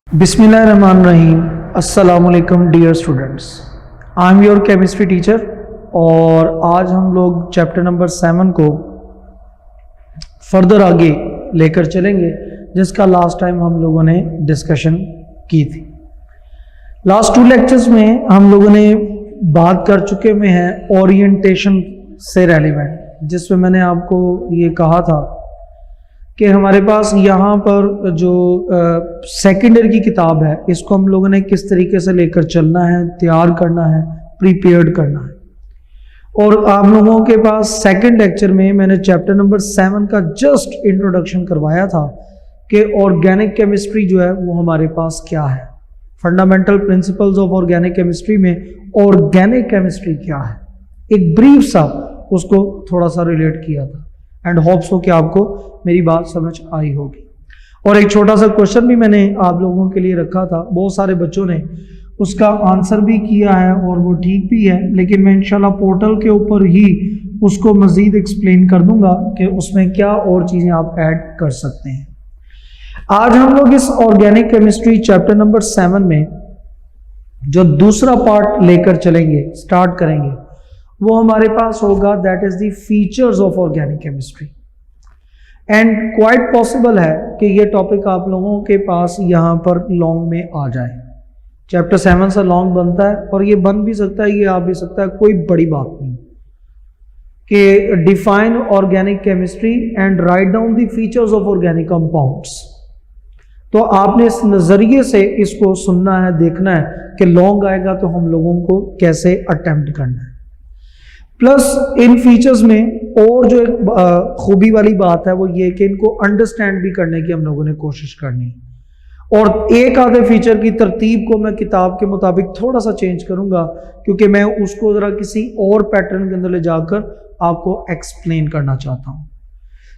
बिस्मिल्लाहिर्रहमानिर्रहीम। अस्सलामुअलैकुम dear students, I am your chemistry teacher और आज हम लोग चैप्टर नंबर 7 को फर्दर आगे लेकर चलेंगे, जिसका लास्ट टाइम हम लोगों ने डिस्कशन की थी। लास्ट 2 लेक्चर्स में हम लोगों ने बात कर चुके में हैं ओरिएंटेशन से रेलिवेंट, जिसमें मैंने आपको ये कहा था कि हमारे पास यहाँ पर जो सेकेंड ईयर की किताब है, इसको हम लोगों ने किस तरीके से लेकर चलना है, तैयार करना है, प्रिपेयर्ड करना है। और आप लोगों के पास सेकंड लेक्चर में मैंने चैप्टर नंबर 7 का जस्ट इंट्रोडक्शन करवाया था कि ऑर्गेनिक केमिस्ट्री जो है वो हमारे पास क्या है, fundamental principles of organic chemistry में ऑर्गेनिक केमिस्ट्री क्या है, एक ब्रीफ सा उसको थोड़ा सा रिलेट किया था। एंड होप्स हो कि आपको मेरी बात समझ आई होगी। और एक छोटा सा क्वेश्चन भी मैंने आप लोगों के लिए रखा था, बहुत सारे बच्चों ने उसका आंसर भी किया है और वो ठीक भी है, लेकिन मैं इंशाल्लाह पोर्टल के ऊपर ही उसको मज़ीद एक्सप्लेन कर दूंगा कि उसमें क्या और चीज़ें आप ऐड कर सकते हैं। आज हम लोग इस ऑर्गेनिक केमिस्ट्री चैप्टर नंबर 7 में जो दूसरा पार्ट लेकर चलेंगे, स्टार्ट करेंगे, वो हमारे पास होगा that is the features of organic chemistry. And quite possible है कि ये टॉपिक आप लोगों के पास यहाँ पर लॉन्ग में आ जाए। चैप्टर 7 से लॉन्ग बनता है और ये बन भी सकता है, ये आ भी सकता है, कोई बड़ी बात नहीं। कि define organic chemistry and write down the features of organic compounds. तो आपने इस नजरिए से इसको सुनना है, देखना है कि लॉन्ग आएगा तो हम लोगों को कैसे अटेम्प्ट करना है। प्लस इन फीचर्स में और जो एक खूबी वाली बात है वो ये कि इनको अंडरस्टैंड भी करने की हम लोगों ने कोशिश करनी है। और एक आधे फीचर की तरतीब को मैं किताब के मुताबिक थोड़ा सा चेंज करूंगा, क्योंकि मैं उसको ज़रा किसी और पैटर्न के अंदर ले जाकर आपको एक्सप्लेन करना चाहता हूँ।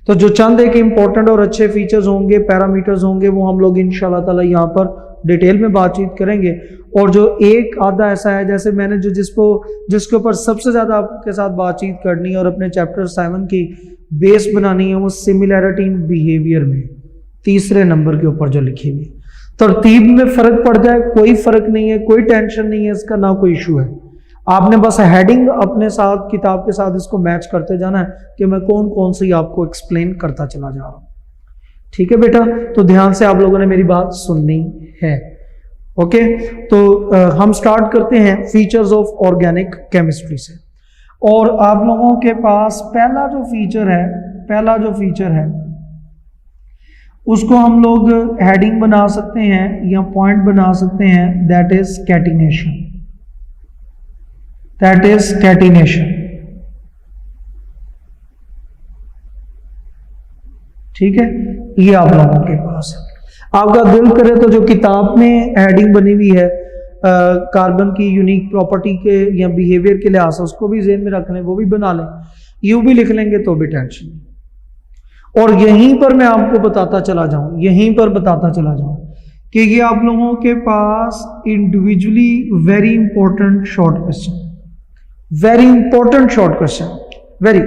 तो जो चंद एक इम्पॉर्टेंट और अच्छे फीचर्स होंगे, पैरामीटर्स होंगे, वो हम लोग इंशाल्लाह ताला यहाँ पर डिटेल में बातचीत करेंगे। और जो एक आधा ऐसा है, जैसे मैंने जो जिसके ऊपर सबसे ज़्यादा आपके साथ बातचीत करनी है और अपने चैप्टर 7 की बेस बनानी है, वो सिमिलैरिटी इन बिहेवियर में 3रे नंबर के ऊपर जो लिखी हुई। तरतीब में फ़र्क पड़ जाए कोई फ़र्क नहीं है, कोई टेंशन नहीं है, इसका ना कोई इशू है। आपने बस हेडिंग अपने साथ किताब के साथ इसको मैच करते जाना है कि मैं कौन कौन सी आपको एक्सप्लेन करता चला जा रहा हूँ। ठीक है बेटा, तो ध्यान से आप लोगों ने मेरी बात सुननी है। ओके, तो हम स्टार्ट करते हैं फीचर्स ऑफ ऑर्गेनिक केमिस्ट्री से। और आप लोगों के पास पहला जो फीचर है उसको हम लोग हेडिंग बना सकते हैं या पॉइंट बना सकते हैं, दैट इज कैटिनेशन। ठीक है, ये आप लोगों के पास है। आपका दिल करे तो जो किताब में हेडिंग बनी हुई है कार्बन की यूनिक प्रॉपर्टी के या बिहेवियर के लिहाज से, उसको भी ज़हन में रख लें, वो भी बना लें, यूं भी लिख लेंगे तो भी टेंशन नहीं। और यहीं पर मैं आपको बताता चला जाऊं कि ये आप लोगों के पास individually very important short question, very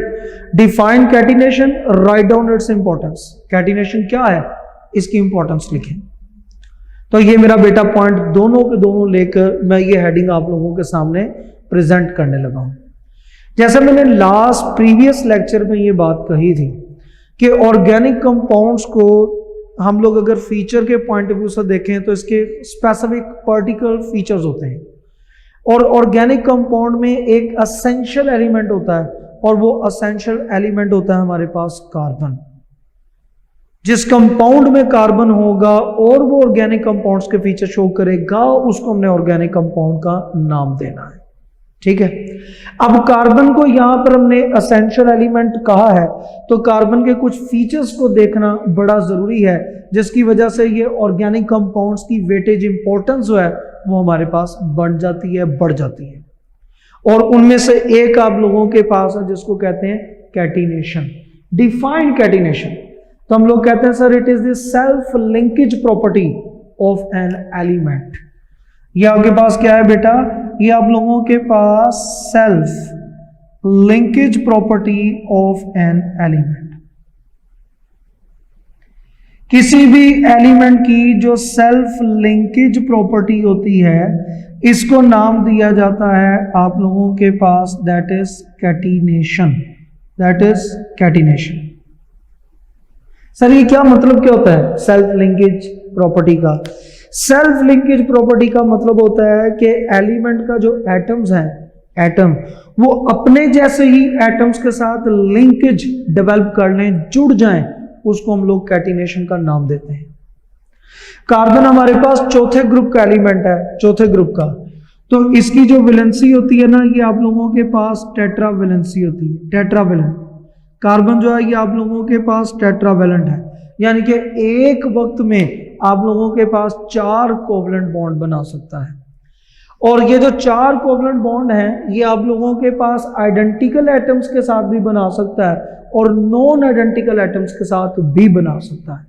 define catenation, write down its importance. Catenation क्या है, इसकी इंपॉर्टेंस लिखें। तो ये मेरा बेटा पॉइंट दोनों के दोनों लेकर मैं ये हेडिंग आप लोगों के सामने प्रेजेंट करने लगा हूं। जैसे मैंने लास्ट प्रीवियस लेक्चर में ये बात कही थी कि ऑर्गेनिक कंपाउंड्स को हम लोग अगर फीचर के पॉइंट ऑफ व्यू से देखें तो इसके स्पेसिफिक पर्टिकुलर फीचर्स होते हैं। और ऑर्गेनिक कंपाउंड में एक असेंशियल एलिमेंट होता है, और वो असेंशियल एलिमेंट होता है हमारे पास कार्बन। जिस कंपाउंड में कार्बन होगा और वो ऑर्गेनिक कंपाउंड्स के फीचर शो करेगा, उसको हमने ऑर्गेनिक कंपाउंड का नाम देना है। ठीक है, अब कार्बन को यहां पर हमने असेंशियल एलिमेंट कहा है, तो कार्बन के कुछ फीचर्स को देखना बड़ा जरूरी है, जिसकी वजह से ये ऑर्गेनिक कंपाउंड्स की वेटेज इंपॉर्टेंस जो है वो हमारे पास बढ़ जाती है। और उनमें से एक आप लोगों के पास है जिसको कहते हैं कैटिनेशन, डिफाइंड कैटिनेशन। तो हम लोग कहते हैं sir it is the self linkage property of an element. ये आपके पास क्या है बेटा, ये आप लोगों के पास self linkage property of an element. किसी भी एलिमेंट की जो सेल्फ लिंकेज प्रॉपर्टी होती है इसको नाम दिया जाता है आप लोगों के पास that is catenation. That is catenation. Sir ये क्या मतलब क्या होता है सेल्फ लिंकेज प्रॉपर्टी का? सेल्फ लिंकेज प्रॉपर्टी का मतलब होता है कि एलिमेंट का जो एटम्स हैं, एटम वो अपने जैसे ही एटम्स के साथ लिंकेज डेवलप कर लें, जुड़ जाएं, उसको हम लोग कैटिनेशन का नाम देते हैं। कार्बन हमारे पास चौथे ग्रुप का एलिमेंट है, चौथे ग्रुप का, तो इसकी जो वैलेंसी होती है ना, ये आप लोगों के पास टेट्रा वैलेंसी होती है, टेट्रावेलेंट। कार्बन जो है ये आप लोगों के पास टेट्रावेलेंट है, यानी कि एक वक्त में आप लोगों के पास 4 कोवलेंट बॉन्ड बना सकता है। और ये जो 4 कोवलेंट बॉन्ड हैं ये आप लोगों के पास आइडेंटिकल एटम्स के साथ भी बना सकता है और नॉन आइडेंटिकल एटम्स के साथ भी बना सकता है।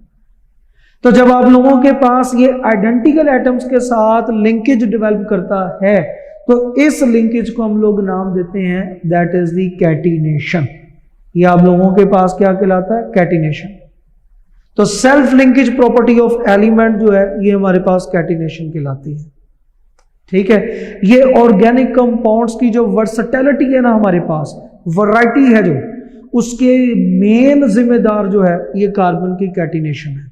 तो जब आप लोगों के पास ये आइडेंटिकल एटम्स के साथ लिंकेज डेवलप करता है तो इस लिंकेज को हम लोग नाम देते हैं दैट इज द कैटिनेशन। ये आप लोगों के पास क्या कहलाता है? कैटिनेशन। तो self linkage property of element जो है ये हमारे पास कैटिनेशन कहलाती है। ठीक है, ये ऑर्गेनिक कंपाउंड्स की जो वर्सेटिलिटी है ना, हमारे पास वैरायटी है जो, उसके मेन जिम्मेदार जो है ये कार्बन की कैटिनेशन है।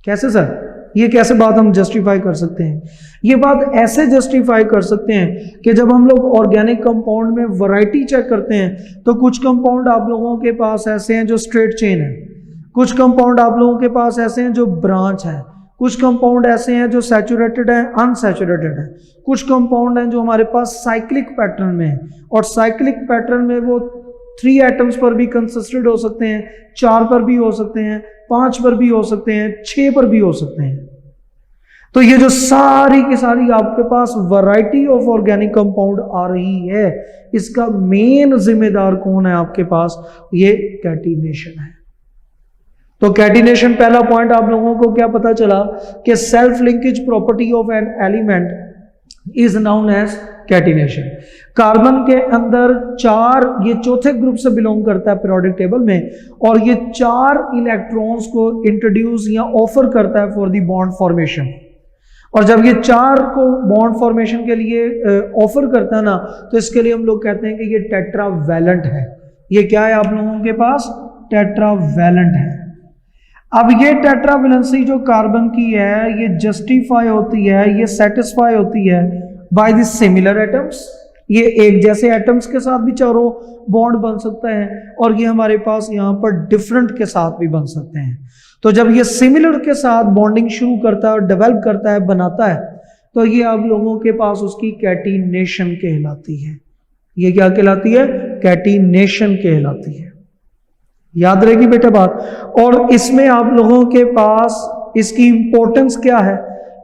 कैसे सर? ये कैसे बात हम जस्टिफाई कर सकते हैं? ये बात ऐसे जस्टिफाई कर सकते हैं कि जब हम लोग ऑर्गेनिक कंपाउंड में वैरायटी चेक करते हैं तो कुछ कंपाउंड आप लोगों के पास ऐसे हैं जो स्ट्रेट चेन है, कुछ कंपाउंड आप लोगों के पास ऐसे हैं जो ब्रांच है, कुछ कंपाउंड ऐसे हैं जो सैचुरेटेड है, अनसैचुरेटेड है, कुछ कंपाउंड हैं जो हमारे पास साइक्लिक पैटर्न में है, और साइक्लिक पैटर्न में वो 3 एटम्स पर भी कंसिस्टेड हो सकते हैं, 4 पर भी हो सकते हैं, 5 पर भी हो सकते हैं, 6 पर भी हो सकते हैं। तो ये जो सारी की सारी आपके पास वैरायटी ऑफ ऑर्गेनिक कंपाउंड आ रही है, इसका मेन जिम्मेदार कौन है आपके पास? ये कैटिनेशन है। तो कैटिनेशन पहला पॉइंट आप लोगों को क्या पता चला कि self linkage property of an element is known as catenation. Carbon के अंदर 4, ये चौथे ग्रुप से बिलोंग करता है पीरियोडिक टेबल में, और ये 4 इलेक्ट्रॉन्स को इंट्रोड्यूस या ऑफर करता है फॉर द बॉन्ड फॉर्मेशन। और जब ये 4 को बॉन्ड फॉर्मेशन के लिए ऑफर करता है ना, तो इसके लिए हम लोग कहते हैं कि ये टेट्रावेलेंट है। ये क्या है आप लोगों के पास? टेट्रावेलेंट है। अब ये टेट्रावेलेंसी जो कार्बन की है ये जस्टिफाई होती है, ये सेटिस्फाई होती है बाय द सिमिलर एटम्स। ये एक जैसे एटम्स के साथ भी चारों बॉन्ड बन सकते हैं, और ये हमारे पास यहाँ पर डिफरेंट के साथ भी बन सकते हैं। तो जब ये सिमिलर के साथ बॉन्डिंग शुरू करता है और डेवलप करता है, बनाता है, तो ये आप लोगों के पास उसकी कैटिनेशन कहलाती है। ये क्या कहलाती है? कैटिनेशन कहलाती है। याद रहेगी बेटा बात। और इसमें आप लोगों के पास इसकी इंपॉर्टेंस क्या है?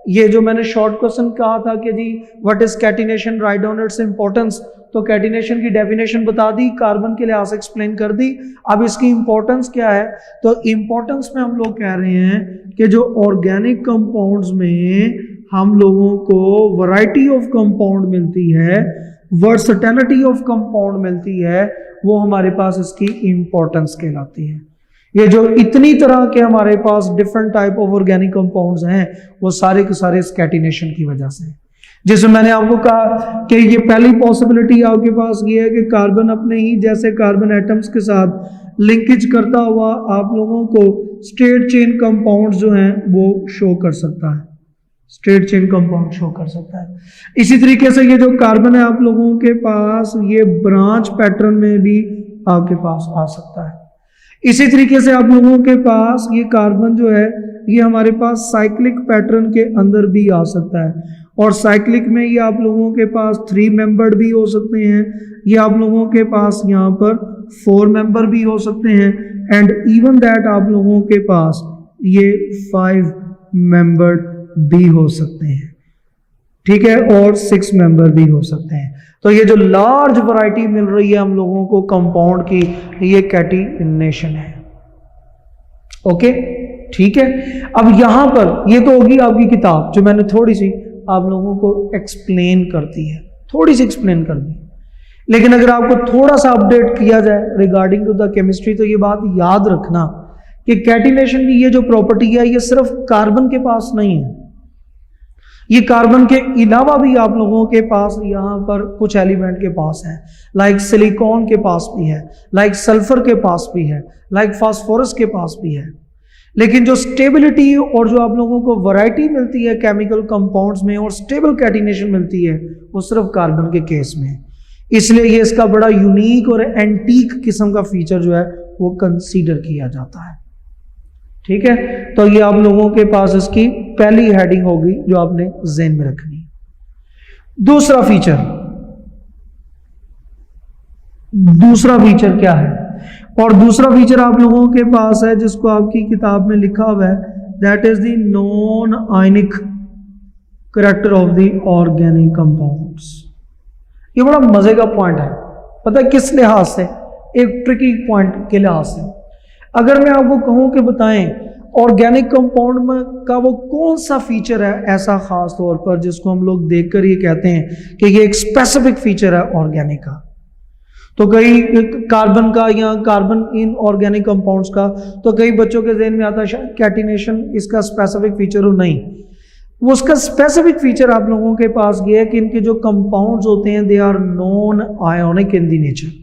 ये जो मैंने शॉर्ट क्वेश्चन कहा था कि जी what is catenation, write down its importance, तो कैटिनेशन की डेफिनेशन बता दी, कार्बन के लिहाज से एक्सप्लेन कर दी। अब इसकी इंपॉर्टेंस क्या है? तो इंपॉर्टेंस में हम लोग कह रहे हैं कि जो ऑर्गेनिक कंपाउंड्स में हम लोगों को वैरायटी ऑफ कंपाउंड मिलती है, वर्सेटिलिटी ऑफ कंपाउंड मिलती है, वो हमारे पास इसकी इंपॉर्टेंस कहलाती है। ये जो इतनी तरह के हमारे पास different type of organic compounds हैं, वो सारे के सारे इस कैटिनेशन की वजह से। जिसमें मैंने आपको कहा कि ये पहली पॉसिबिलिटी आपके पास ये है कि कार्बन अपने ही जैसे कार्बन एटम्स के साथ लिंकेज करता हुआ आप लोगों को स्ट्रेट चेन कंपाउंड जो हैं वो शो कर सकता है, स्ट्रेट चेन कंपाउंड शो कर सकता है। इसी तरीके से ये जो कार्बन है आप लोगों के पास ये ब्रांच पैटर्न में भी आपके पास आ सकता है। इसी तरीके से आप लोगों के पास ये कार्बन जो है ये हमारे पास साइक्लिक पैटर्न के अंदर भी आ सकता है, और साइक्लिक में ये आप लोगों के पास 3 मेंबर्ड भी हो सकते हैं, ये आप लोगों के पास यहाँ पर 4 मेंबर भी हो सकते हैं, एंड इवन दैट आप लोगों के पास ये 5 मेंबर्ड भी हो सकते हैं। ठीक है, और 6 मेंबर भी हो सकते हैं। तो ये जो लार्ज वैरायटी मिल रही है हम लोगों को कंपाउंड की, ये कैटिनेशन है। ओके, ठीक है। अब यहां पर ये तो होगी आपकी किताब जो मैंने थोड़ी सी आप लोगों को एक्सप्लेन करती है, थोड़ी सी एक्सप्लेन कर दी। लेकिन अगर आपको थोड़ा सा अपडेट किया जाए रिगार्डिंग टू द केमिस्ट्री, तो ये बात याद रखना कि कैटिनेशन की ये जो प्रॉपर्टी है ये सिर्फ कार्बन के पास नहीं है, ये कार्बन के अलावा भी आप लोगों के पास यहाँ पर कुछ एलिमेंट के पास है, लाइक सिलिकॉन के पास भी है, लाइक सल्फर के पास भी है, लाइक फास्फोरस के पास भी है। लेकिन जो स्टेबिलिटी और जो आप लोगों को वैरायटी मिलती है केमिकल कंपाउंड्स में और स्टेबल कैटिनेशन मिलती है वो सिर्फ कार्बन के केस में है। इसलिए ये इसका बड़ा यूनिक और एंटीक किस्म का फीचर जो है वो कंसीडर किया जाता है। ठीक है, तो ये आप लोगों के पास इसकी पहली हेडिंग होगी जो आपने ज़हन में रखनी है। दूसरा फीचर क्या है? और दूसरा फीचर आप लोगों के पास है जिसको आपकी किताब में लिखा हुआ है, that is the non ionic character of the organic compounds. ये बड़ा मजे का पॉइंट है, पता है किस लिहाज से? एक ट्रिकी पॉइंट के लिहाज से। अगर मैं आपको कहूं कि बताएं ऑर्गेनिक कंपाउंड में का वो कौन सा फीचर है ऐसा खास तौर पर जिसको हम लोग देखकर ये कहते हैं कि ये एक स्पेसिफिक फीचर है ऑर्गेनिक का, तो कई कार्बन का या कार्बन इन ऑर्गेनिक कंपाउंड्स का, तो कई बच्चों के ज़हन में आता है कैटिनेशन इसका स्पेसिफिक फीचर हो। नहीं, वो उसका स्पेसिफिक फीचर आप लोगों के पास ये है कि इनके जो कंपाउंड्स होते हैं they are non ionic in the nature.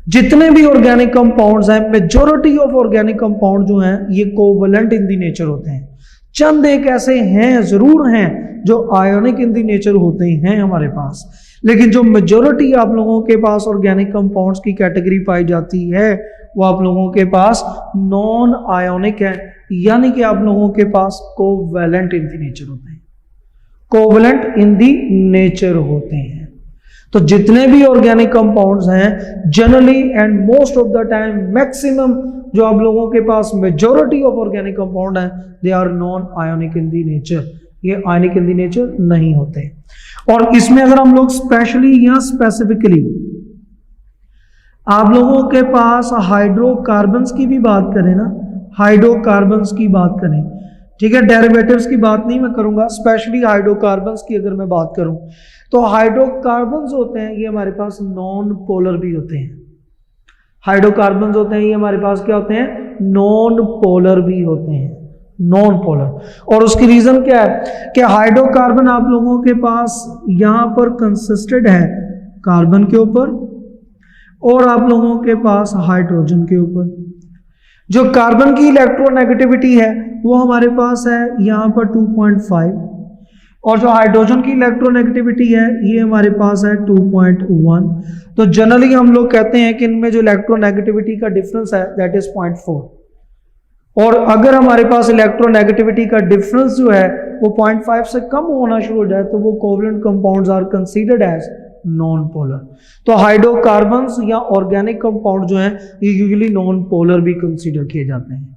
जितने भी ऑर्गेनिक कंपाउंड्स हैं, मेजॉरिटी ऑफ ऑर्गेनिक कंपाउंड जो हैं ये कोवलेंट इन दी नेचर होते हैं। चंद एक ऐसे हैं, जरूर हैं, जो आयोनिक इन दी नेचर होते हैं हमारे पास, लेकिन जो मेजॉरिटी आप लोगों के पास ऑर्गेनिक कंपाउंड्स की कैटेगरी पाई जाती है वो आप लोगों के पास नॉन आयोनिक है, यानी कि आप लोगों के पास कोवैलेंट इन दी नेचर होते हैं, कोवैलेंट इन दी नेचर होते हैं। तो जितने भी ऑर्गेनिक कंपाउंड्स हैं generally and most of the time maximum जो आप लोगों के पास मेजॉरिटी ऑफ ऑर्गेनिक कंपाउंड हैं they are non ionic in the nature, ये आयनिक इन दी नेचर नहीं होते। और इसमें अगर हम लोग स्पेशली या स्पेसिफिकली आप लोगों के पास हाइड्रोकार्बन्स की भी बात करें ना, हाइड्रोकार्बन्स की बात करें, ठीक है, डेरिवेटिव्स की बात नहीं मैं करूंगा, स्पेशली हाइड्रोकार्बन्स की अगर मैं बात करूं तो हाइड्रोकार्बन्स होते हैं ये हमारे पास नॉन पोलर भी होते हैं। हाइड्रोकार्बन्स होते हैं ये हमारे पास क्या होते हैं? नॉन पोलर भी होते हैं, नॉन पोलर। और उसकी रीजन क्या है कि हाइड्रोकार्बन आप लोगों के पास यहां पर कंसिस्टेड है कार्बन के ऊपर और आप लोगों के पास हाइड्रोजन के ऊपर। जो कार्बन की इलेक्ट्रोनेगेटिविटी है वो हमारे पास है यहां पर 2.5 और जो हाइड्रोजन की इलेक्ट्रोनेगेटिविटी है ये हमारे पास है 2.1। तो जनरली हम लोग कहते हैं कि इनमें जो इलेक्ट्रोनेगेटिविटी का डिफरेंस है दैट इज 0.4। और अगर हमारे पास इलेक्ट्रोनेगेटिविटी का डिफरेंस जो है वो 0.5 से कम होना शुरू हो जाए तो वो covalent compounds are considered as non polar. तो हाइड्रोकार्बन्स या ऑर्गेनिक कंपाउंड जो हैं ये यूजुअली नॉन पोलर भी कंसीडर किए जाते हैं,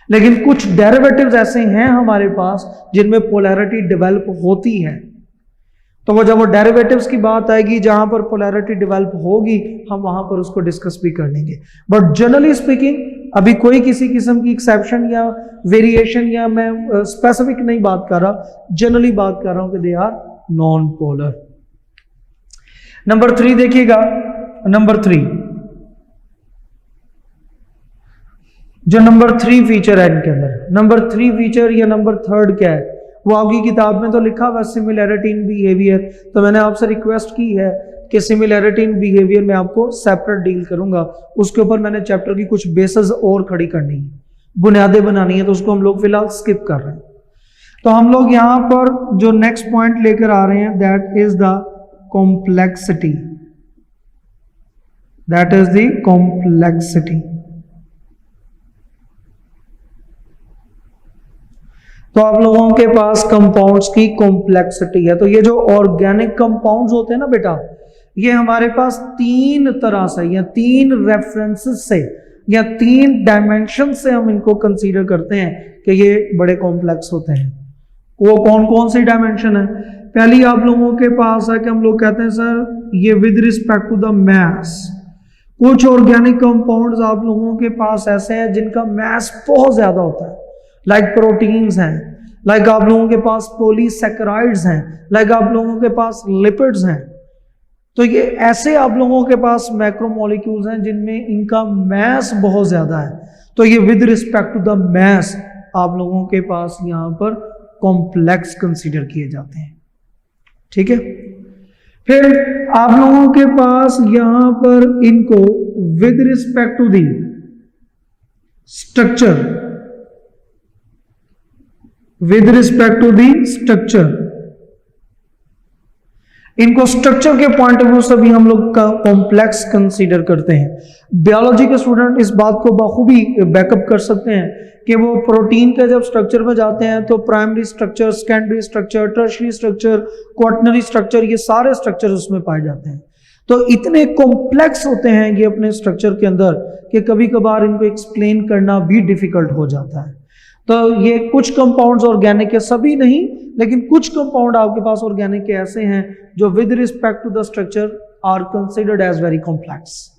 लेकिन कुछ डेरिवेटिव्स ऐसे हैं हमारे पास जिनमें पोलैरिटी डेवलप होती है। तो वो जब वो डेरिवेटिव्स की बात आएगी जहां पर पोलैरिटी डेवलप होगी हम वहां पर उसको डिस्कस भी कर लेंगे। बट जनरली स्पीकिंग अभी कोई किसी किस्म की एक्सेप्शन या वेरिएशन या मैं स्पेसिफिक नहीं बात कर रहा, जनरली बात कर रहा हूं कि they are non polar. Number 3 देखिएगा, नंबर 3 जो नंबर 3 फीचर है इनके अंदर, नंबर 3 फीचर या नंबर 3 क्या है वो आपकी किताब में तो लिखा हुआ सिमिलैरिटी इन बिहेवियर। तो मैंने आपसे रिक्वेस्ट की है कि सिमिलैरिटी इन बिहेवियर में आपको सेपरेट डील करूंगा, उसके ऊपर मैंने चैप्टर की कुछ बेसिस और खड़ी करनी है, बुनियादें बनानी है, तो उसको हम लोग फिलहाल स्किप कर रहे हैं। तो हम लोग यहां पर जो नेक्स्ट पॉइंट लेकर आ रहे हैं that is the complexity, that is the complexity. तो आप लोगों के पास कंपाउंड्स की कॉम्प्लेक्सिटी है। तो ये जो ऑर्गेनिक कंपाउंड्स होते हैं ना बेटा, ये हमारे पास 3 तरह से या 3 रेफरेंसेस से या 3 डायमेंशन से हम इनको कंसीडर करते हैं कि ये बड़े कॉम्प्लेक्स होते हैं। वो कौन कौन सी डायमेंशन है? पहली आप लोगों के पास है कि हम लोग कहते हैं सर ये with respect to the mass. कुछ ऑर्गेनिक कंपाउंड्स आप लोगों के पास ऐसे हैं जिनका मैस बहुत ज्यादा होता है, लाइक प्रोटीन्स हैं, लाइक आप लोगों के पास पॉलीसैकेराइड्स हैं, लाइक आप लोगों के पास लिपिड्स हैं। तो ये ऐसे आप लोगों के पास मैक्रोमोलिक्यूल्स हैं जिनमें इनका मैस बहुत ज्यादा है, तो ये with respect to the mass आप लोगों के पास यहां पर कॉम्प्लेक्स कंसीडर किए जाते हैं। ठीक है, फिर आप लोगों के पास यहां पर इनको with respect to the structure, with respect to the structure, इनको स्ट्रक्चर के पॉइंट ऑफ व्यू से भी हम लोग का कॉम्प्लेक्स कंसीडर करते हैं। बायोलॉजी के स्टूडेंट इस बात को बखूबी बैकअप कर सकते हैं कि वो प्रोटीन के जब स्ट्रक्चर में जाते हैं तो primary structure, secondary structure, tertiary structure, quaternary structure, ये सारे स्ट्रक्चर उसमें पाए जाते हैं। तो इतने कॉम्प्लेक्स होते हैं ये अपने स्ट्रक्चर के अंदर कि कभी कभार इनको एक्सप्लेन करना भी डिफिकल्ट हो जाता है। तो ये कुछ कंपाउंड्स ऑर्गेनिक है, सभी नहीं, लेकिन कुछ कंपाउंड आपके पास ऑर्गेनिक के ऐसे हैं जो with respect to the structure are considered as very complex.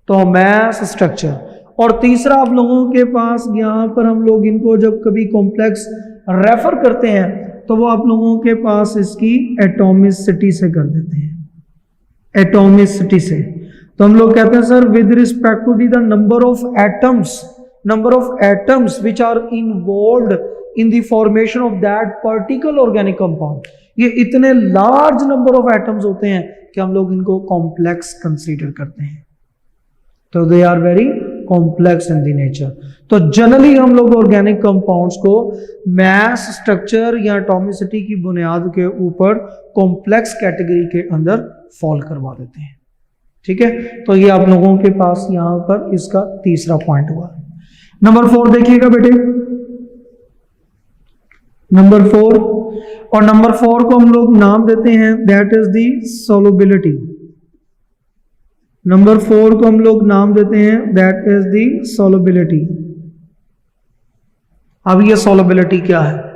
तो मैस स्ट्रक्चर, और तीसरा आप लोगों के पास यहां पर हम लोग इनको जब कभी कॉम्प्लेक्स रेफर करते हैं तो वो आप लोगों के पास इसकी एटॉमिसिटी से कर देते हैं, एटॉमिसिटी से। तो हम लोग कहते हैं sir with respect to the number of atoms which are involved in the formation of that particular organic compound, ये इतने लार्ज नंबर ऑफ एटम्स होते हैं कि हम लोग इनको कॉम्प्लेक्स कंसीडर करते हैं। तो they are very complex in the nature. तो जनरली हम लोग ऑर्गेनिक कंपाउंड्स को मैस, स्ट्रक्चर या एटॉमिसिटी की बुनियाद के ऊपर कॉम्प्लेक्स कैटेगरी के अंदर फॉल करवा देते हैं। ठीक है, तो ये आप लोगों के पास यहां पर इसका तीसरा पॉइंट हुआ। नंबर 4 देखिएगा बेटे, नंबर 4, और नंबर 4 को हम लोग नाम देते हैं that is the solubility. Number 4 को हम लोग नाम देते हैं दैट इज दी सॉल्युबिलिटी। अब ये सॉल्युबिलिटी क्या है?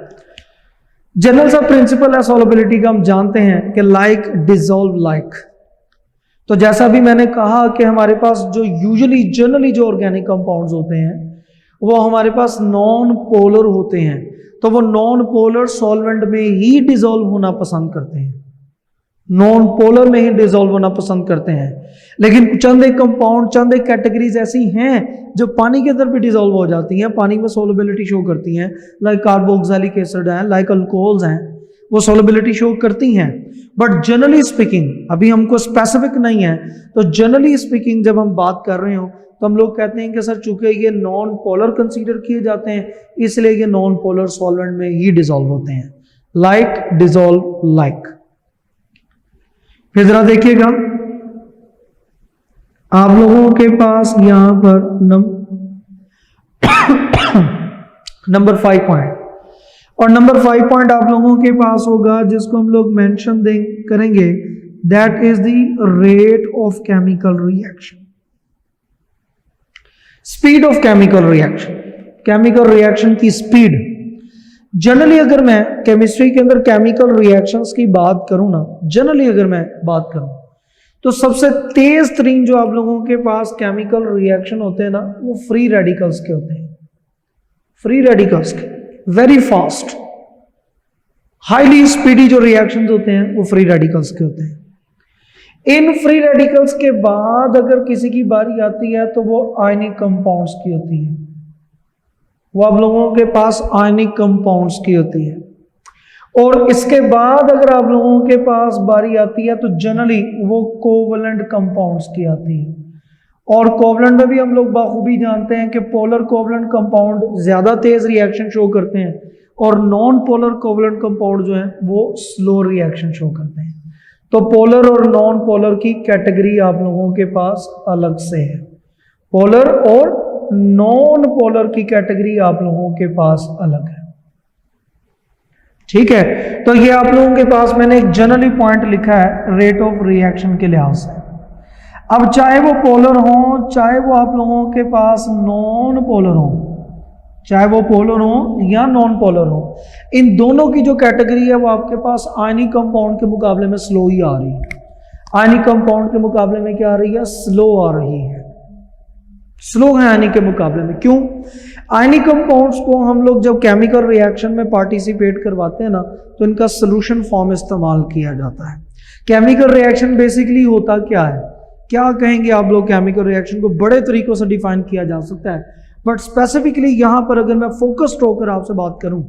जनरल सा प्रिंसिपल है सॉल्युबिलिटी का, हम जानते हैं कि लाइक डिसॉल्व लाइक। तो जैसा भी मैंने कहा कि हमारे पास जो यूजुअली जनरली जो ऑर्गेनिक कंपाउंड्स होते हैं वो हमारे पास नॉन पोलर होते हैं, तो वो नॉन पोलर सॉल्वेंट में ही डिसॉल्व होना पसंद करते हैं, नॉन पोलर में ही डिसॉल्व होना पसंद करते हैं। लेकिन चंद एक कंपाउंड, चंद एक कैटेगरीज ऐसी हैं जो पानी के अंदर भी डिसॉल्व हो जाती हैं, पानी में सॉल्युबिलिटी शो करती हैं, लाइक कार्बोक्सिलिक एसिड है, लाइक अल्कोहल्स हैं, वो सॉल्युबिलिटी शो करती हैं। बट जनरली स्पीकिंग, अभी हमको स्पेसिफिक नहीं है, तो जनरली स्पीकिंग जब हम बात कर रहे हो तो हम लोग कहते हैं कि सर चूंकि ये नॉन पोलर कंसीडर किए जाते हैं इसलिए ये नॉन पोलर सॉल्वेंट में ही डिसॉल्व होते हैं, लाइक डिसॉल्व लाइक। फिर जरा देखिएगा आप लोगों के पास यहां पर नंबर 5 पॉइंट, और नंबर 5 पॉइंट आप लोगों के पास होगा जिसको हम लोग मेंशन करेंगे that is the rate of chemical reaction, speed of chemical reaction, chemical reaction की स्पीड। जनरली अगर मैं केमिस्ट्री के अंदर केमिकल रिएक्शंस की बात करूं ना, जनरली अगर मैं बात करूं तो सबसे तेज तरीन जो आप लोगों के पास केमिकल रिएक्शन होते हैं ना वो फ्री रेडिकल्स के होते हैं, फ्री रेडिकल्स के, वेरी फास्ट हाईली स्पीडी जो रिएक्शंस होते हैं वो फ्री रेडिकल्स के होते हैं। इन फ्री रेडिकल्स के बाद अगर किसी की बारी आती है तो वो आयनिक कंपाउंड्स की होती है, वो आप लोगों के पास आयनिक कंपाउंड्स की होती है। और इसके बाद अगर आप लोगों के पास बारी आती है तो जनरली वो कोवलेंट कंपाउंड्स की आती है। और कोवलेंट में भी हम लोग बाखूबी जानते हैं कि पोलर कोवलेंट कंपाउंड ज्यादा तेज रिएक्शन शो करते हैं और नॉन पोलर कोवलेंट कंपाउंड जो है वो स्लो रिएक्शन शो करते हैं। तो पोलर और नॉन पोलर की कैटेगरी आप लोगों के पास अलग से है, पोलर और नॉन पोलर की कैटेगरी आप लोगों के पास अलग है। ठीक है, तो ये आप लोगों के पास मैंने एक जनरली पॉइंट लिखा है रेट ऑफ रिएक्शन के लिहाज से। अब चाहे वो पोलर हो चाहे वो आप लोगों के पास नॉन पोलर हो, चाहे वो पोलर हो या नॉन पोलर हो, इन दोनों की जो कैटेगरी है वो आपके पास आयनिक कंपाउंड के मुकाबले में स्लो ही आ रही है। आयनिक कंपाउंड के मुकाबले में क्या आ रही है? स्लो आ रही है, स्लो है आयनिक के मुकाबले में। क्यों? आयनिक कंपाउंड्स को हम लोग जब केमिकल रिएक्शन में पार्टिसिपेट करवाते हैं ना तो इनका सोल्यूशन फॉर्म इस्तेमाल किया जाता है। केमिकल रिएक्शन बेसिकली होता क्या है, क्या कहेंगे आप लोग? केमिकल रिएक्शन को बड़े तरीकों से डिफाइन किया जा सकता है, बट स्पेसिफिकली यहां पर अगर मैं फोकस्ड होकर आपसे बात करूं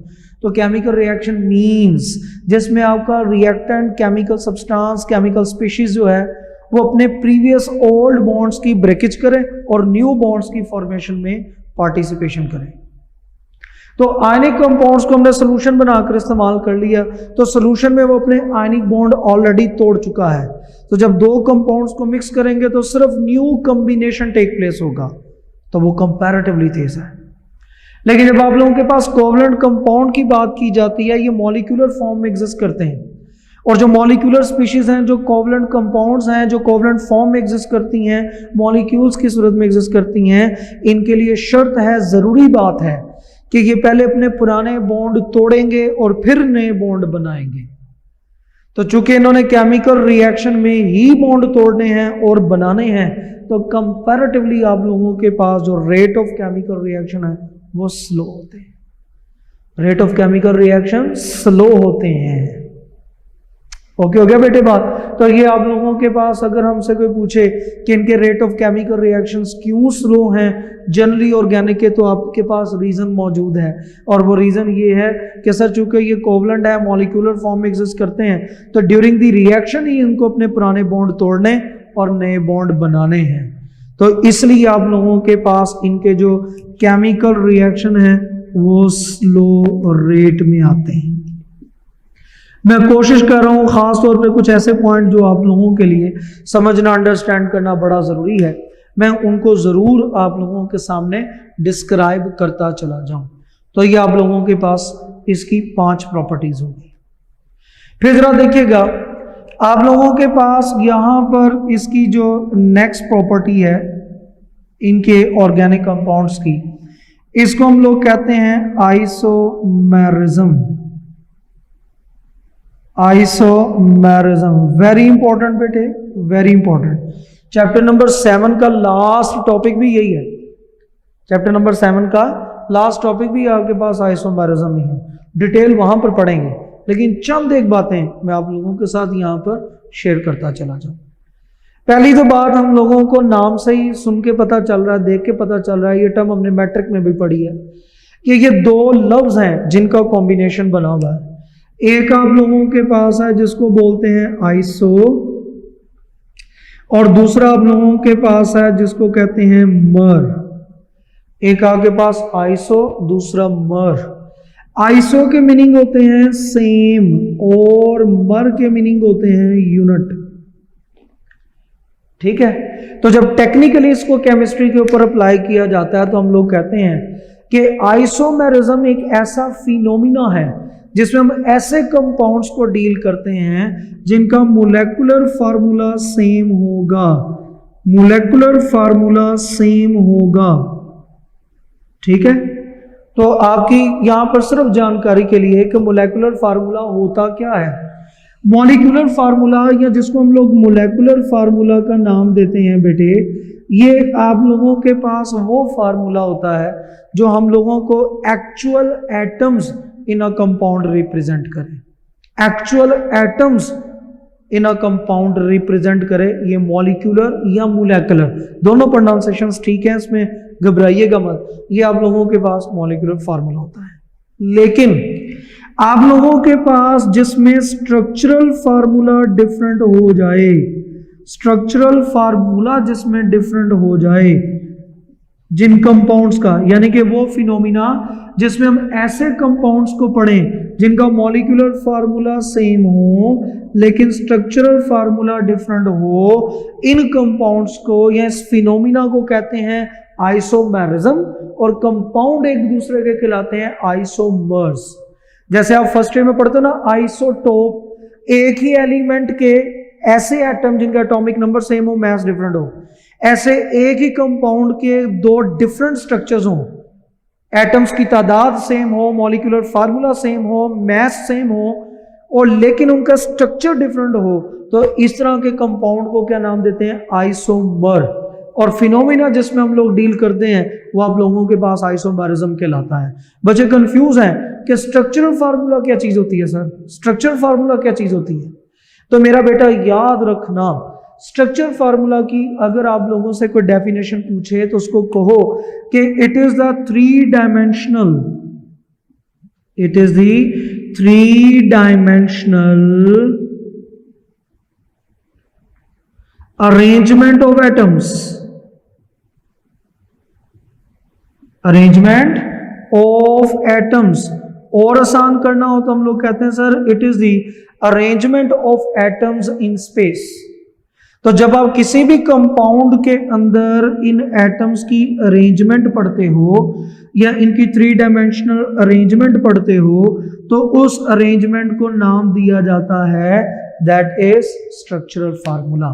तो केमिकल रिएक्शन मींस जिसमें आपका reactant chemical substance chemical species जो है वो अपने प्रीवियस ओल्ड बॉन्ड्स की ब्रेकेज करे और न्यू बॉन्ड्स की फॉर्मेशन में पार्टिसिपेशन करें। तो आयनिक कंपाउंड्स को हमने सोल्यूशन बनाकर इस्तेमाल कर लिया, तो सोल्यूशन में वो अपने आयनिक बॉन्ड ऑलरेडी तोड़ चुका है, तो जब दो कंपाउंड्स को मिक्स करेंगे तो सिर्फ न्यू कॉम्बिनेशन टेक प्लेस होगा, तो वो कंपैरेटिवली तेज है। लेकिन जब आप लोगों के पास कोवलेंट कंपाउंड की बात की जाती है, ये मॉलिक्यूलर फॉर्म में एग्जिस्ट करते हैं, और जो मॉलिक्यूलर स्पीशीज हैं, जो कोवलेंट कंपाउंड्स हैं, जो कोवलेंट फॉर्म में एग्जिस्ट करती हैं, मॉलिक्यूल्स की सूरत में एग्जिस्ट करती हैं, इनके लिए शर्त है, जरूरी बात है कि ये पहले अपने पुराने बॉन्ड तोड़ेंगे और फिर नए बॉन्ड बनाएंगे। तो चूंकि इन्होंने केमिकल रिएक्शन में ही बॉन्ड तोड़ने हैं और बनाने हैं, तो कंपैरेटिवली आप लोगों के पास जो रेट ऑफ केमिकल रिएक्शन है वो स्लो होते हैं, rate of chemical reaction slow होते हैं। ओके हो गया बेटे बात? तो ये आप लोगों के पास अगर हमसे कोई पूछे कि इनके रेट ऑफ केमिकल रिएक्शंस क्यों स्लो हैं जनरली ऑर्गेनिक के, तो आपके पास रीजन मौजूद है, और वो रीजन ये है कि सर चूंकि ये कोवलेंट है, मॉलिक्यूलर फॉर्म में एग्जिस्ट करते हैं, तो ड्यूरिंग द रिएक्शन ही इनको अपने पुराने बॉन्ड तोड़ने और नए बॉन्ड बनाने हैं, तो इसलिए आप लोगों के पास इनके जो केमिकल रिएक्शन है वो स्लो रेट में आते हैं। मैं कोशिश कर रहा हूं खास तौर पे कुछ ऐसे पॉइंट जो आप लोगों के लिए समझना अंडरस्टैंड करना बड़ा ज़रूरी है, मैं उनको ज़रूर आप लोगों के सामने डिस्क्राइब करता चला जाऊं। तो ये आप लोगों के पास इसकी 5 प्रॉपर्टीज होगी। फिर ज़रा देखिएगा, आप लोगों के पास यहाँ पर इसकी जो नेक्स्ट प्रॉपर्टी है इनके ऑर्गेनिक कंपाउंड्स की, इसको हम लोग कहते हैं आइसोमेरिज्म। आइसोमेरिज्म वेरी इंपॉर्टेंट बेटे, वेरी इंपॉर्टेंट। चैप्टर नंबर 7 का लास्ट टॉपिक भी यही है, चैप्टर नंबर 7 का लास्ट टॉपिक भी आपके पास आइसोमेरिज्म ही है, डिटेल वहां पर पढ़ेंगे, लेकिन चंद एक बातें मैं आप लोगों के साथ यहां पर शेयर करता चला जाऊं। पहली तो बात हम लोगों को नाम से ही सुन के पता चल रहा है, देख के पता चल रहा है, ये टर्म हमने मैट्रिक में भी पढ़ी है कि ये 2 लफ्ज हैं जिनका कॉम्बिनेशन बना हुआ है। एक आप लोगों के पास है जिसको बोलते हैं आइसो, और दूसरा आप लोगों के पास है जिसको कहते हैं मर। एक आपके पास आइसो, दूसरा मर। आइसो के मीनिंग होते हैं सेम और मर के मीनिंग होते हैं यूनिट। ठीक है, तो जब टेक्निकली इसको केमिस्ट्री के ऊपर अप्लाई किया जाता है तो हम लोग कहते हैं कि आइसोमेरिज्म एक ऐसा फिनोमिना है जिसमें हम ऐसे कंपाउंड्स को डील करते हैं जिनका मोलेकुलर फार्मूला सेम होगा, मोलेकुलर फार्मूला सेम होगा। ठीक है, तो आपकी यहां पर सिर्फ जानकारी के लिए कि मोलेकुलर फार्मूला होता क्या है। मॉलिक्यूलर फार्मूला, या जिसको हम लोग मोलेकुलर फार्मूला का नाम देते हैं बेटे, ये आप लोगों के पास वो फार्मूला होता है जो हम लोगों को actual atoms in a compound represent करे, actual atoms in a compound represent करे। ये मॉलिक्यूलर या मोलेकुलर दोनों प्रोनाउंसिएशंस ठीक है, इसमें घबराइएगा मत, ये आप लोगों के पास मॉलिक्यूलर फार्मूला होता है। लेकिन आप लोगों के पास जिसमें स्ट्रक्चरल फार्मूला डिफरेंट हो जाए, स्ट्रक्चरल फार्मूला जिसमें डिफरेंट हो जाए जिन कंपाउंड्स का, यानी कि वो फिनोमिना जिसमें हम ऐसे कंपाउंड्स को पढ़ें जिनका मॉलिक्यूलर फार्मूला सेम हो लेकिन स्ट्रक्चरल फार्मूला डिफरेंट हो, इन कंपाउंड्स को या इस फिनोमिना को कहते हैं आइसोमेरिज्म, और कंपाउंड एक दूसरे के खिलाते हैं आइसोमर्स। जैसे आप फर्स्ट ईयर में पढ़ते हो ना आइसोटोप, एक ही एलिमेंट के ऐसे एटम जिनका एटॉमिक नंबर सेम हो, मास डिफरेंट हो, ऐसे एक ही कंपाउंड के 2 डिफरेंट स्ट्रक्चर्स हों, एटम्स की तादाद सेम हो, मॉलिक्यूलर फार्मूला सेम हो, मास सेम हो, और लेकिन उनका स्ट्रक्चर डिफरेंट हो, तो इस तरह के कंपाउंड को क्या नाम देते हैं? आइसोमर। और फिनोमिना जिसमें हम लोग डील करते हैं वो आप लोगों के पास आइसोमेरिज्म कहलाता है। बच्चे कंफ्यूज हैं कि स्ट्रक्चरल फार्मूला क्या चीज होती है। सर स्ट्रक्चरल फार्मूला क्या चीज होती है? तो मेरा बेटा याद रखना, स्ट्रक्चर फार्मूला की अगर आप लोगों से कोई डेफिनेशन पूछे तो उसको कहो कि it is the three dimensional arrangement of atoms, और आसान करना हो तो हम लोग कहते हैं sir it is the arrangement of atoms in space. तो जब आप किसी भी कंपाउंड के अंदर इन एटम्स की अरेंजमेंट पढ़ते हो या इनकी थ्री डायमेंशनल अरेंजमेंट पढ़ते हो तो उस अरेंजमेंट को नाम दिया जाता है दैट इज स्ट्रक्चरल फार्मूला।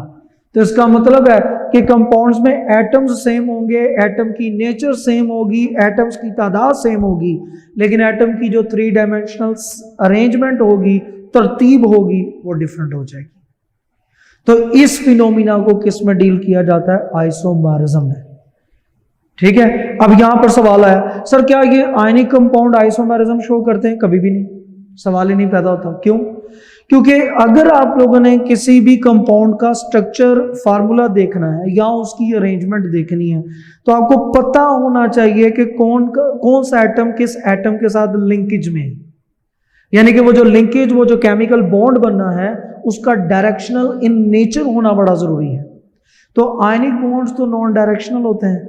तो इसका मतलब है कि कंपाउंड्स में एटम्स सेम होंगे, एटम की नेचर सेम होगी, एटम्स की तादाद सेम होगी, लेकिन एटम की जो थ्री डायमेंशनल अरेंजमेंट होगी, तरतीब होगी, वो डिफरेंट हो जाएगी। तो इस फिनोमिना को किस में डील किया जाता है? आइसोमेरिज्म में। ठीक है, अब यहां पर सवाल आया सर क्या ये आयनिक कंपाउंड आइसोमेरिज्म शो करते हैं? कभी भी नहीं, सवाल ही नहीं पैदा होता। क्यों? क्योंकि अगर आप लोगों ने किसी भी कंपाउंड का स्ट्रक्चर फार्मूला देखना है या उसकी अरेंजमेंट देखनी है तो आपको पता होना चाहिए कि कौन सा एटम किस एटम के साथ लिंकेज में है, यानी कि वो जो लिंकेज, वो जो केमिकल बॉन्ड बनना है उसका डायरेक्शनल इन नेचर होना बड़ा जरूरी है। तो आयनिक बॉन्ड्स तो नॉन डायरेक्शनल होते हैं,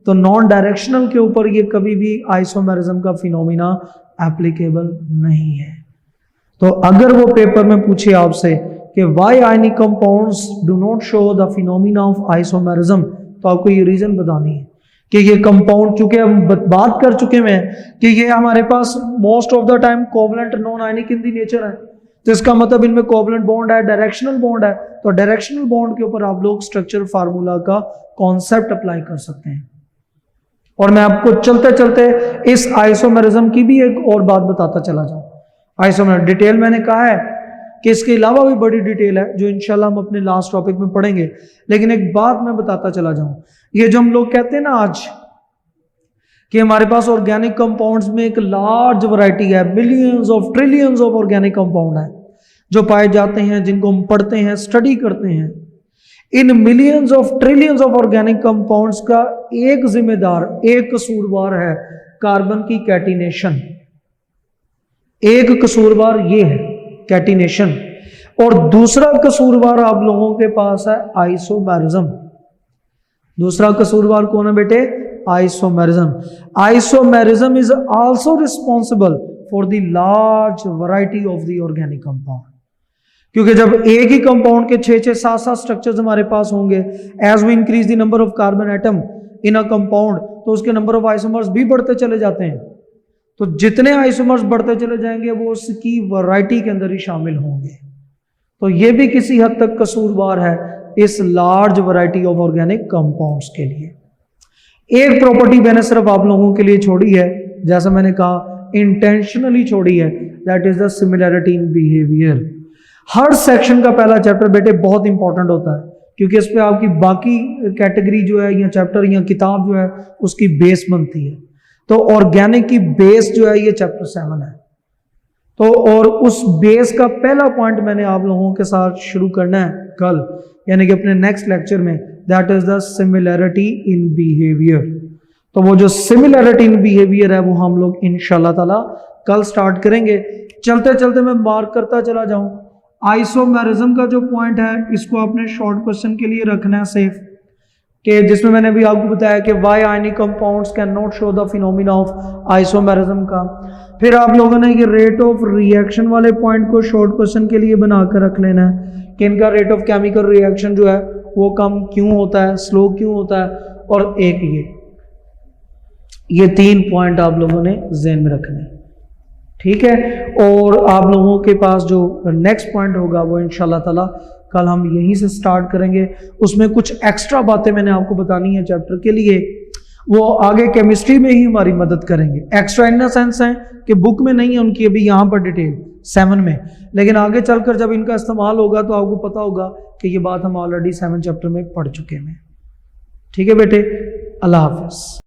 तो नॉन डायरेक्शनल के ऊपर ये कभी भी आइसोमेरिज्म का फिनोमिना एप्लीकेबल नहीं है। तो अगर वो पेपर में पूछे आपसे कि why ionic compounds do not show the phenomena of isomerism, तो आपको ये रीजन बतानी है कि ये कंपाउंड, चूंकि हम बात कर चुके हैं कि ये हमारे पास most of the time covalent non ionic in the nature है, तो इसका मतलब इनमें कोवलेंट बॉन्ड है, डायरेक्शनल बॉन्ड है, तो डायरेक्शनल बॉन्ड के ऊपर आप लोग स्ट्रक्चर फार्मूला का कॉन्सेप्ट अप्लाई कर सकते हैं। और मैं आपको चलते चलते इस आइसोमेरिज्म की भी एक और बात बताता चला जाऊं। आइसोमेरिज्म डिटेल मैंने कहा है कि इसके अलावा भी बड़ी डिटेल है जो इंशाल्लाह हम अपने लास्ट टॉपिक में पढ़ेंगे, लेकिन एक बात मैं बताता चला जाऊं, ये जो हम लोग कहते हैं ना आज कि हमारे पास ऑर्गेनिक कंपाउंड्स में एक लार्ज वैरायटी है, millions of trillions of organic compound है जो पाए जाते हैं, जिनको हम पढ़ते हैं, स्टडी करते हैं। In millions of trillions of organic compounds का एक जिम्मेदार, एक कसूरवार है कार्बन की कैटिनेशन। एक कसूरवार ये है कैटिनेशन, और दूसरा कसूरवार आप लोगों के पास है आइसोमेरिज्म। दूसरा कसूरवार कौन है बेटे? Isomerism. Isomerism is also responsible for the large variety of the organic compound, क्योंकि जब एक ही कंपाउंड के 6-6, 7-7 स्ट्रक्चर्स हमारे पास होंगे, as we increase the number of carbon atom in a compound, तो उसके नंबर ऑफ आइसोमर्स भी बढ़ते चले जाते हैं। तो जितने आइसोमर्स बढ़ते चले जाएंगे वो उसकी वैरायटी के अंदर ही शामिल होंगे। तो ये भी किसी हद तक कसूरवार है इस large variety of organic compounds के लिए। एक प्रॉपर्टी मैंने सिर्फ आप लोगों के लिए छोड़ी है, जैसा मैंने कहा इंटेंशनली छोड़ी है, that is the similarity in behaviour. Her section का पहला चैप्टर बेटे बहुत इंपॉर्टेंट होता है, क्योंकि इस पे आपकी बाकी कैटेगरी जो है या चैप्टर या किताब जो है उसकी बेस बनती है। तो ऑर्गेनिक की बेस जो है ये चैप्टर 7 है। तो और उस बेस का पहला पॉइंट मैंने आप लोगों के साथ शुरू करना है कल, यानी कि अपने नेक्स्ट लेक्चर में, that is the similarity in behaviour. तो वो जो सिमिलैरिटी इन बिहेवियर है वो हम लोग इंशाल्लाह ताला कल स्टार्ट करेंगे। चलते चलते मैं मार्क करता चला जाऊं, आइसोमेरिज्म का जो पॉइंट है इसको आपने शॉर्ट क्वेश्चन के लिए रखना है सेफ, कि जिसमें मैंने भी आपको बताया कि why ionic compounds can not show the phenomena of isomerism का। फिर आप लोगों ने ये रेट ऑफ रिएक्शन वाले पॉइंट को शॉर्ट क्वेश्चन के लिए बनाकर रख लेना है कि इनका रेट ऑफ केमिकल रिएक्शन जो है वो कम क्यों होता है, स्लो क्यों होता है, और एक ये 3 पॉइंट आप लोगों ने ज़हन में रखने हैं। ठीक है, और आप लोगों के पास जो नेक्स्ट पॉइंट होगा वो इंशाल्लाह ताला कल हम यहीं से स्टार्ट करेंगे। उसमें कुछ एक्स्ट्रा बातें मैंने आपको बतानी है चैप्टर के लिए, वो आगे केमिस्ट्री में ही हमारी मदद करेंगे। एक्स्ट्रा इन द सेंस है कि बुक में नहीं है उनकी अभी यहाँ पर डिटेल 7 में, लेकिन आगे चलकर जब इनका इस्तेमाल होगा तो आपको पता होगा कि ये बात हम ऑलरेडी 7 चैप्टर में पढ़ चुके हैं। ठीक है बेटे, अल्लाह हाफिज।